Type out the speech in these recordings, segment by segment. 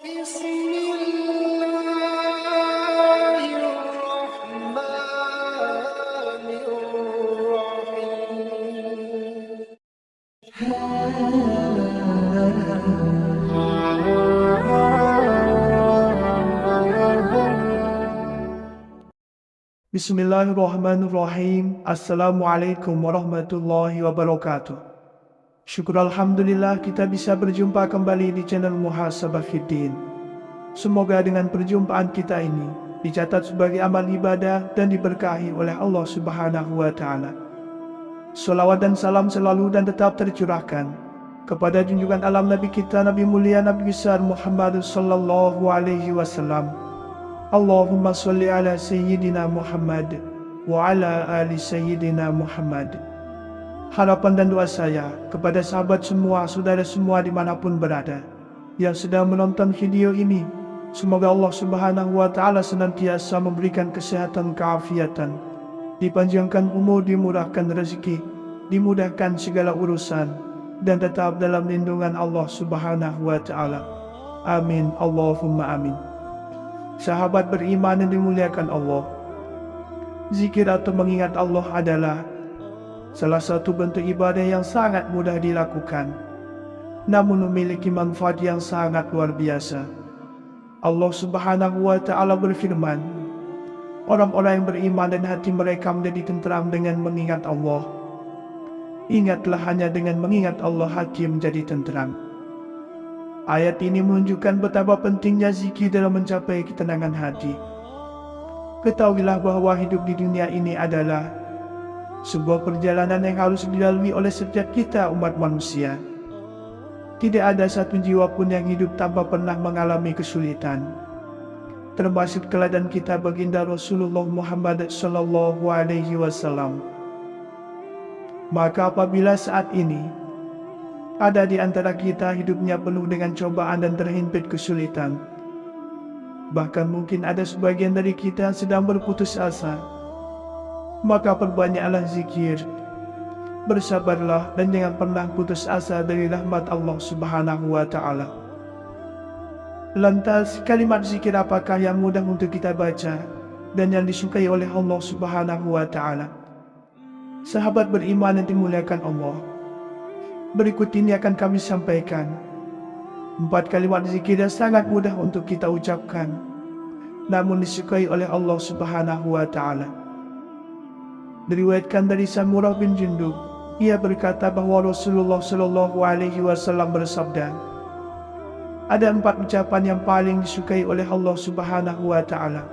Bismillahirrahmanirrahim. Bismillahirrahmanirrahim. Assalamualaikum warahmatullahi wabarakatuh. Syukur Alhamdulillah kita bisa berjumpa kembali di channel Muhasabah Fiddin. Semoga dengan perjumpaan kita ini dicatat sebagai amal ibadah dan diberkahi oleh Allah Subhanahu wa Ta'ala. Salawat dan salam selalu dan tetap tercurahkan kepada junjungan alam Nabi kita, Nabi mulia, Nabi besar Muhammad sallallahu alaihi wasallam. Allahumma sholli ala Sayyidina Muhammad wa ala ali Sayyidina Muhammad. Harapan dan doa saya kepada sahabat semua, saudara semua dimanapun berada yang sedang menonton video ini, semoga Allah Subhanahu wa Ta'ala senantiasa memberikan kesehatan, keafiatan, dipanjangkan umur, dimurahkan rezeki, dimudahkan segala urusan, dan tetap dalam lindungan Allah Subhanahu wa Ta'ala. Amin, Allahumma amin. Sahabat beriman yang dimuliakan Allah, zikir atau mengingat Allah adalah salah satu bentuk ibadah yang sangat mudah dilakukan, namun memiliki manfaat yang sangat luar biasa. Allah Subhanahu wa Ta'ala berfirman, orang-orang yang beriman dan hati mereka menjadi tenteram dengan mengingat Allah. Ingatlah, hanya dengan mengingat Allah hati menjadi tenteram. Ayat ini menunjukkan betapa pentingnya zikir dalam mencapai ketenangan hati. Ketahuilah bahwa hidup di dunia ini adalah sebuah perjalanan yang harus dilalui oleh setiap kita umat manusia. Tidak ada satu jiwa pun yang hidup tanpa pernah mengalami kesulitan, termasuk teladan kita baginda Rasulullah Muhammad sallallahu alaihi wasallam. Maka apabila saat ini ada di antara kita hidupnya penuh dengan cobaan dan terhimpit kesulitan, bahkan mungkin ada sebagian dari kita yang sedang berputus asa, maka perbanyaklah zikir, bersabarlah, dan jangan pernah putus asa dari rahmat Allah Subhanahu wa Ta'ala. Lantas, kalimat zikir apakah yang mudah untuk kita baca dan yang disukai oleh Allah Subhanahu wa Ta'ala? Sahabat beriman yang dimuliakan Allah, berikut ini akan kami sampaikan 4 kalimat zikir yang sangat mudah untuk kita ucapkan, namun disukai oleh Allah Subhanahu wa Ta'ala. Diriwayatkan dari Samurah bin Jundub, ia berkata bahwa Rasulullah Shallallahu alaihi wasallam bersabda, ada 4 ucapan yang paling disukai oleh Allah Subhanahu wa Ta'ala,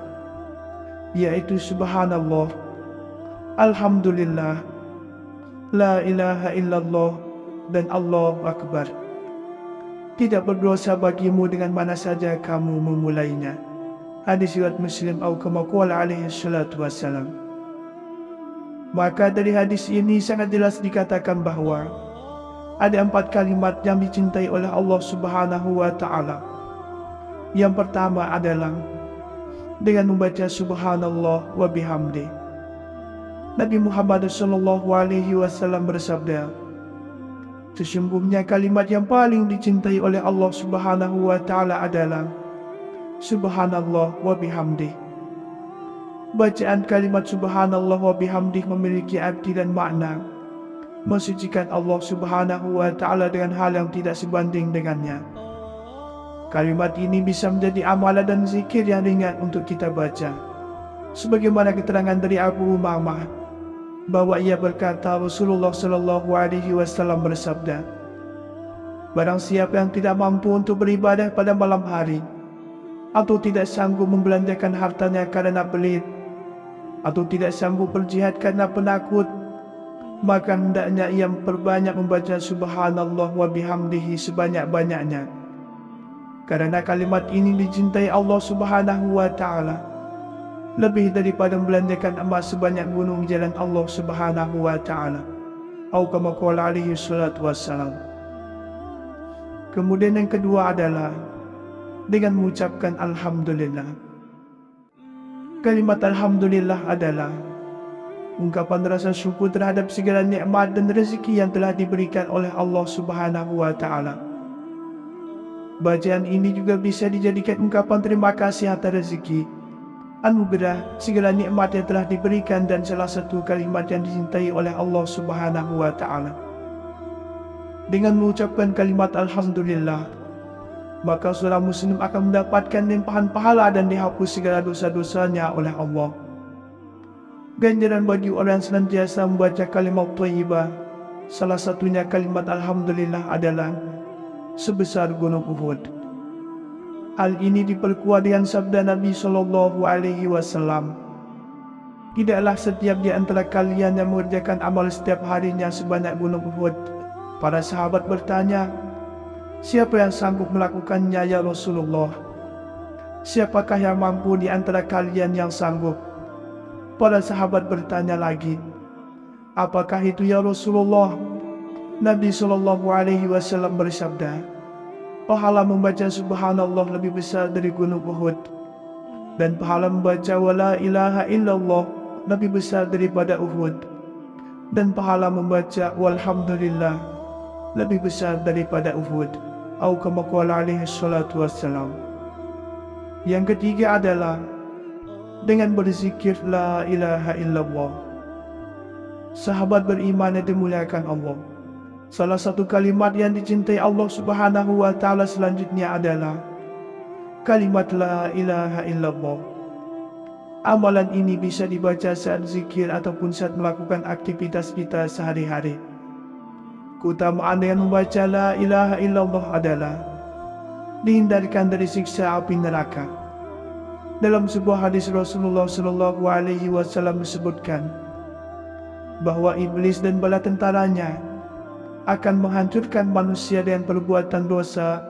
yaitu Subhanallah, Alhamdulillah, La ilaha illallah, dan Allahu Akbar. Tidak berdosa bagimu dengan mana saja kamu memulainya. Hadis riwayat Muslim atau kama qala alaihi salatu wassalam. Maka dari hadis ini sangat jelas dikatakan bahwa ada 4 kalimat yang dicintai oleh Allah Subhanahu wa Ta'ala. Yang pertama adalah dengan membaca Subhanallah wa bihamdi. Nabi Muhammad sallallahu alaihi wasallam bersabda, sesungguhnya kalimat yang paling dicintai oleh Allah Subhanahu wa Ta'ala adalah Subhanallah wa bihamdi. Bacaan kalimat Subhanallah wa bihamdi memiliki arti dan makna mensucikan Allah Subhanahu wa Ta'ala dengan hal yang tidak sebanding dengannya. Kalimat ini bisa menjadi amalan dan zikir yang ringan untuk kita baca, sebagaimana keterangan dari Abu Umamah bahwa ia berkata, Rasulullah Shallallahu alaihi wasallam bersabda, barang siapa yang tidak mampu untuk beribadah pada malam hari, atau tidak sanggup membelanjakan hartanya karena pelit, atau tidak sanggup berjihad karena penakut, maka hendaknya ia memperbanyak membaca Subhanallah wa bihamdihi sebanyak-banyaknya, karena kalimat ini dicintai Allah Subhanahu wa Ta'ala lebih daripada membelanjakan emas sebanyak gunung jalan Allah Subhanahu wa Ta'ala. Atau kama qala alaihi salatu wassalam. Kemudian yang kedua adalah dengan mengucapkan Alhamdulillah. Kalimat Alhamdulillah adalah ungkapan rasa syukur terhadap segala nikmat dan rezeki yang telah diberikan oleh Allah Subhanahu wa Ta'ala. Bacaan ini juga bisa dijadikan ungkapan terima kasih atas rezeki, anugerah, segala nikmat yang telah diberikan dan salah satu kalimat yang dicintai oleh Allah Subhanahu wa Ta'ala. Dengan mengucapkan kalimat Alhamdulillah, maka seorang muslim akan mendapatkan limpahan pahala dan dihapus segala dosa-dosanya oleh Allah. Ganjaran bagi orang yang senantiasa membaca kalimat thayyibah, salah satunya kalimat Alhamdulillah, adalah sebesar gunung Uhud. Hal ini diperkuat dengan sabda Nabi Shallallahu Alaihi Wasallam, "Tidaklah setiap di antara kalian yang mengerjakan amal setiap harinya sebanyak gunung Uhud." Para sahabat bertanya, "Siapa yang sanggup melakukannya ya Rasulullah? Siapakah yang mampu di antara kalian yang sanggup?" Para sahabat bertanya lagi, "Apakah itu ya Rasulullah?" Nabi Shallallahu Alaihi Wasallam bersabda, "Pahala membaca Subhanallah lebih besar dari gunung Uhud, dan pahala membaca Wala ilaha illallah lebih besar daripada Uhud, dan pahala membaca Walhamdulillah lebih besar daripada Uhud." Atau kama qala alaihi salatu wassalam. Yang ketiga adalah dengan berzikir la ilaha illallah. Sahabat beriman yang dimuliakan Allah, salah satu kalimat yang dicintai Allah Subhanahu wa Ta'ala selanjutnya adalah kalimat la ilaha illallah. Amalan ini bisa dibaca saat zikir ataupun saat melakukan aktivitas kita sehari-hari. Keutamaan dengan membaca la ilaha illallah adalah dihindarkan dari siksa api neraka. Dalam sebuah hadis Rasulullah Shallallahu Alaihi Wasallam disebutkan bahwa iblis dan bala tentaranya akan menghancurkan manusia dengan perbuatan dosa,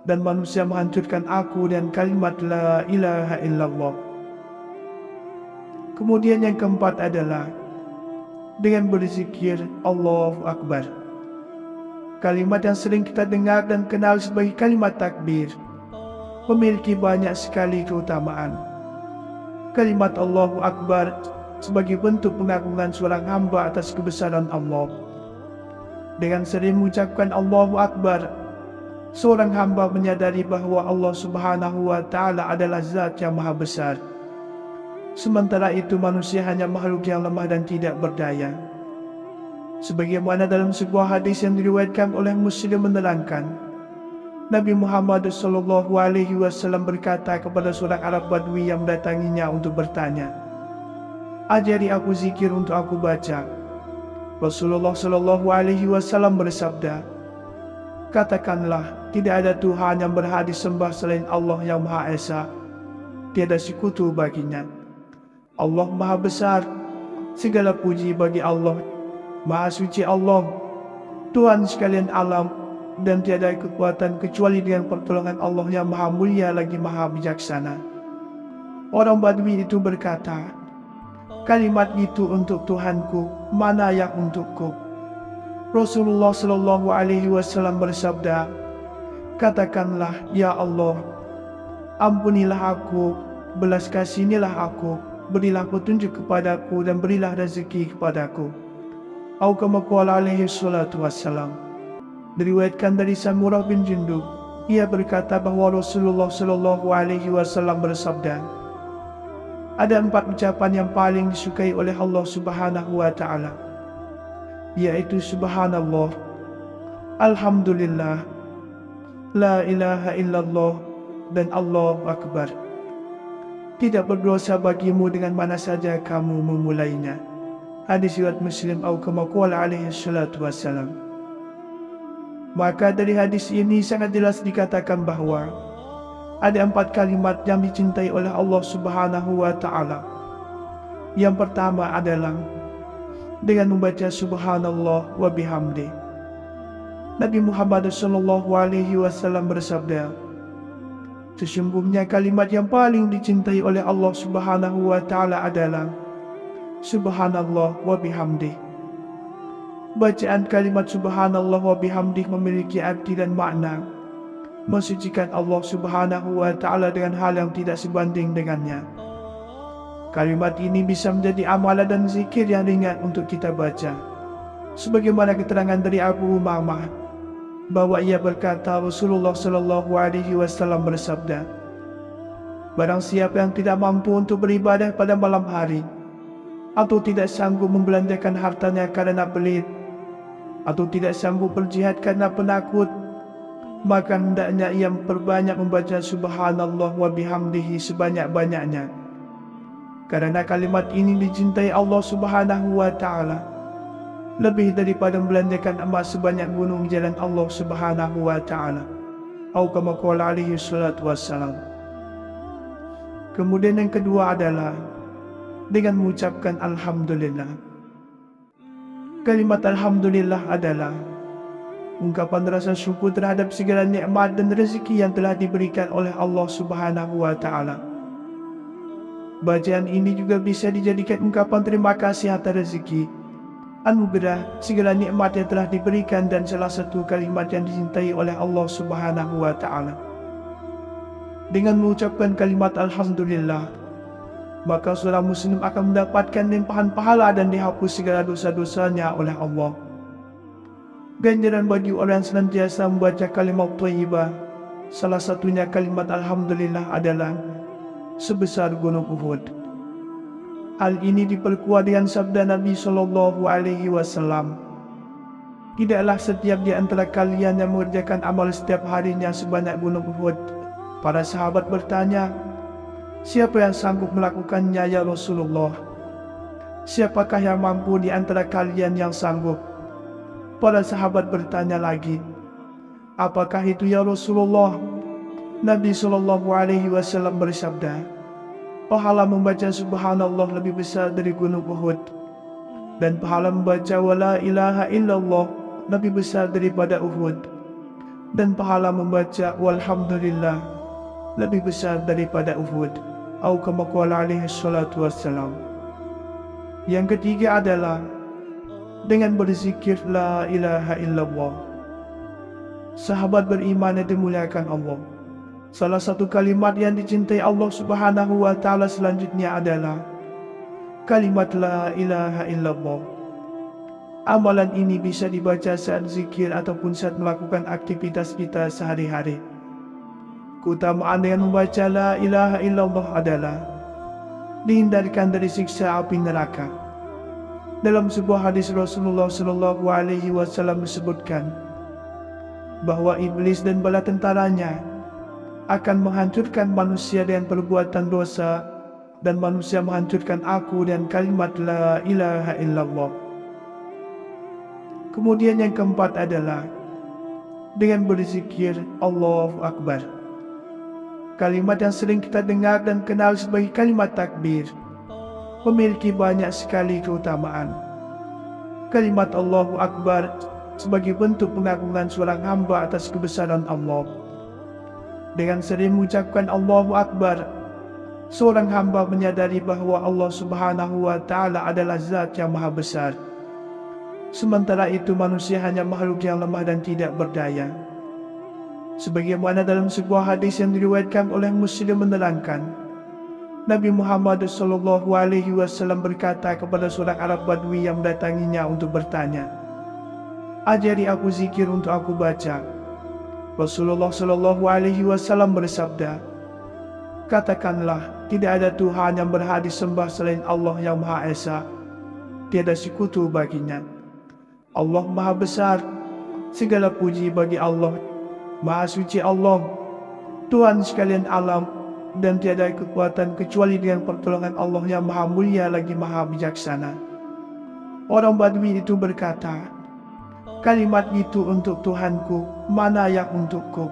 dan manusia menghancurkan aku dengan kalimat la ilaha illallah. Kemudian yang keempat adalah dengan berzikir Allahu Akbar. Kalimat yang sering kita dengar dan kenal sebagai kalimat takbir memiliki banyak sekali keutamaan. Kalimat Allahu Akbar sebagai bentuk pengagungan seorang hamba atas kebesaran Allah. Dengan sering mengucapkan Allahu Akbar, seorang hamba menyadari bahwa Allah Subhanahu wa Ta'ala adalah zat yang maha besar. Sementara itu manusia hanya makhluk yang lemah dan tidak berdaya. Sebagaimana dalam sebuah hadis yang diriwayatkan oleh Muslim menerangkan, Nabi Muhammad Sallallahu Alaihi Wasallam berkata kepada seorang Arab Badui yang mendatanginya untuk bertanya, "Ajari aku zikir untuk aku baca." Rasulullah Sallallahu Alaihi Wasallam bersabda, "Katakanlah, tidak ada Tuhan yang berhak disembah selain Allah yang Maha Esa. Tiada sekutu baginya. Allah Maha Besar. Segala puji bagi Allah. Maha suci Allah, Tuhan sekalian alam, dan tiada kekuatan kecuali dengan pertolongan Allah yang maha mulia lagi maha bijaksana." Orang Badui itu berkata, "Kalimat itu untuk Tuhanku, mana yang untukku?" Rasulullah Shallallahu Alaihi Wasallam bersabda, "Katakanlah, ya Allah, ampunilah aku, belas kasihanilah aku, berilah petunjuk kepadaku, dan berilah rezeki kepadaku." Atau kama qala alaihi salatu wassalam. Diriwayatkan dari Samurah bin Jundub, ia berkata bahwa Rasulullah Shallallahu Alaihi Wasallam bersabda, "Ada 4 ucapan yang paling disukai oleh Allah Subhanahu wa Ta'ala, yaitu Subhanallah, Alhamdulillah, La ilaha illallah, dan Allahu Akbar. Tidak berdosa bagimu dengan mana saja kamu memulainya." Hadis riwayat Muslim atau kama qala alaihi salatu wassalam. Maka dari hadis ini sangat jelas dikatakan bahwa ada 4 kalimat yang dicintai oleh Allah Subhanahu wa Ta'ala. Yang pertama adalah dengan membaca Subhanallah wa bihamdi. Nabi Muhammad Sallallahu Alaihi Wasallam bersabda, "Sesungguhnya kalimat yang paling dicintai oleh Allah Subhanahu wa Ta'ala adalah Subhanallah wa bihamdi." Bacaan kalimat Subhanallah wa bihamdi memiliki arti dan makna mensucikan Allah Subhanahu wa Ta'ala dengan hal yang tidak sebanding dengannya. Kalimat ini bisa menjadi amalan dan zikir yang ringan untuk kita baca. Sebagaimana keterangan dari Abu Umamah, bahwa ia berkata, Rasulullah Shallallahu Alaihi Wasallam bersabda, barang siapa yang tidak mampu untuk beribadah pada malam hari, atau tidak sanggup membelanjakan hartanya karena pelit, atau tidak sanggup berjihad karena penakut, maka hendaknya ia memperbanyak membaca subhanallah wa bihamdihi sebanyak-banyaknya. Karena kalimat ini dicintai Allah Subhanahu wa Ta'ala lebih daripada membelanjakan emas sebanyak gunung jalan Allah Subhanahu wa Ta'ala. Atau kama qala alaihi salatu wassalam. Kemudian yang kedua adalah dengan mengucapkan alhamdulillah. Kalimat alhamdulillah adalah ungkapan rasa syukur terhadap segala nikmat dan rezeki yang telah diberikan oleh Allah Subhanahu wa Ta'ala. Bacaan ini juga bisa dijadikan ungkapan terima kasih atas rezeki, anugerah, segala nikmat yang telah diberikan, dan salah satu kalimat yang dicintai oleh Allah Subhanahu wa Ta'ala. Dengan mengucapkan kalimat alhamdulillah, maka seorang muslim akan mendapatkan limpahan pahala dan dihapus segala dosa-dosanya oleh Allah. Ganjaran bagi orang yang senantiasa membaca kalimat thayyibah, salah satunya kalimat alhamdulillah, adalah sebesar gunung Uhud. Hal ini diperkuat dengan sabda Nabi Shallallahu Alaihi Wasallam, tidaklah setiap di antara kalian yang mengerjakan amal setiap harinya sebanyak gunung Uhud. Para sahabat bertanya, siapa yang sanggup melakukannya ya Rasulullah? Siapakah yang mampu di antara kalian yang sanggup? Para sahabat bertanya lagi, apakah itu ya Rasulullah? Nabi Shallallahu Alaihi Wasallam bersabda, pahala membaca subhanallah lebih besar dari gunung Uhud, dan pahala membaca wala ilaha illallah lebih besar daripada Uhud, dan pahala membaca walhamdulillah lebih besar daripada Uhud. Atau kama qala alaihi salatu wassalam. Yang ketiga adalah dengan berzikir la ilaha illallah. Sahabat beriman yang dimuliakan Allah, salah satu kalimat yang dicintai Allah Subhanahu wa Ta'ala selanjutnya adalah kalimat la ilaha illallah. Amalan ini bisa dibaca saat zikir ataupun saat melakukan aktivitas kita sehari-hari. Keutamaan dengan membaca la ilaha illallah adalah dihindarkan dari siksa api neraka. Dalam sebuah hadis Rasulullah Shallallahu Alaihi Wasallam disebutkan bahwa iblis dan bala tentaranya akan menghancurkan manusia dengan perbuatan dosa, dan manusia menghancurkan aku dengan kalimat la ilaha illallah. Kemudian yang keempat adalah dengan berzikir Allahu Akbar. Kalimat yang sering kita dengar dan kenal sebagai kalimat takbir memiliki banyak sekali keutamaan. Kalimat Allahu Akbar sebagai bentuk pengagungan seorang hamba atas kebesaran Allah. Dengan sering mengucapkan Allahu Akbar, seorang hamba menyadari bahwa Allah Subhanahu wa Ta'ala adalah zat yang maha besar. Sementara itu manusia hanya makhluk yang lemah dan tidak berdaya. Sebagaimana dalam sebuah hadis yang diriwayatkan oleh Muslim menerangkan, Nabi Muhammad Shallallahu Alaihi Wasallam berkata kepada seorang Arab Badui yang mendatanginya untuk bertanya, ajari aku zikir untuk aku baca. Rasulullah Shallallahu Alaihi Wasallam bersabda, katakanlah, tidak ada Tuhan yang berhak disembah selain Allah yang Maha Esa. Tiada sekutu baginya. Allah Maha Besar. Segala puji bagi Allah. Maha suci Allah, Tuhan sekalian alam, dan tiada kekuatan kecuali dengan pertolongan Allah yang Maha Mulia lagi Maha Bijaksana. Orang Badui itu berkata, kalimat itu untuk Tuhanku, mana yang untukku?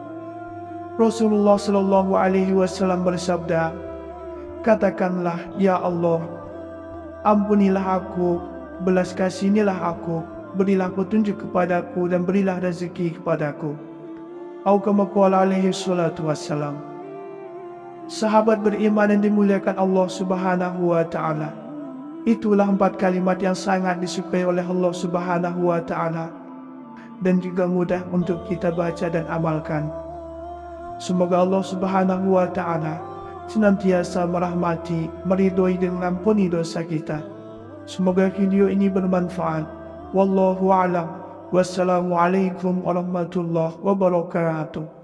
Rasulullah Shallallahu Alaihi Wasallam bersabda, katakanlah, ya Allah, ampunilah aku, belas kasihanilah aku, berilah petunjuk kepadaku, dan berilah rezeki kepadaku. Atau kama qala alaihi salatu wassalam. Sahabat beriman yang dimuliakan Allah Subhanahu wa Ta'ala, itulah 4 kalimat yang sangat disukai oleh Allah Subhanahu wa Ta'ala dan juga mudah untuk kita baca dan amalkan. Semoga Allah Subhanahu wa Ta'ala senantiasa merahmati, meridhoi dan mengampuni dosa kita. Semoga video ini bermanfaat. Wallahu a'lam. Wassalamualaikum warahmatullahi wabarakatuh.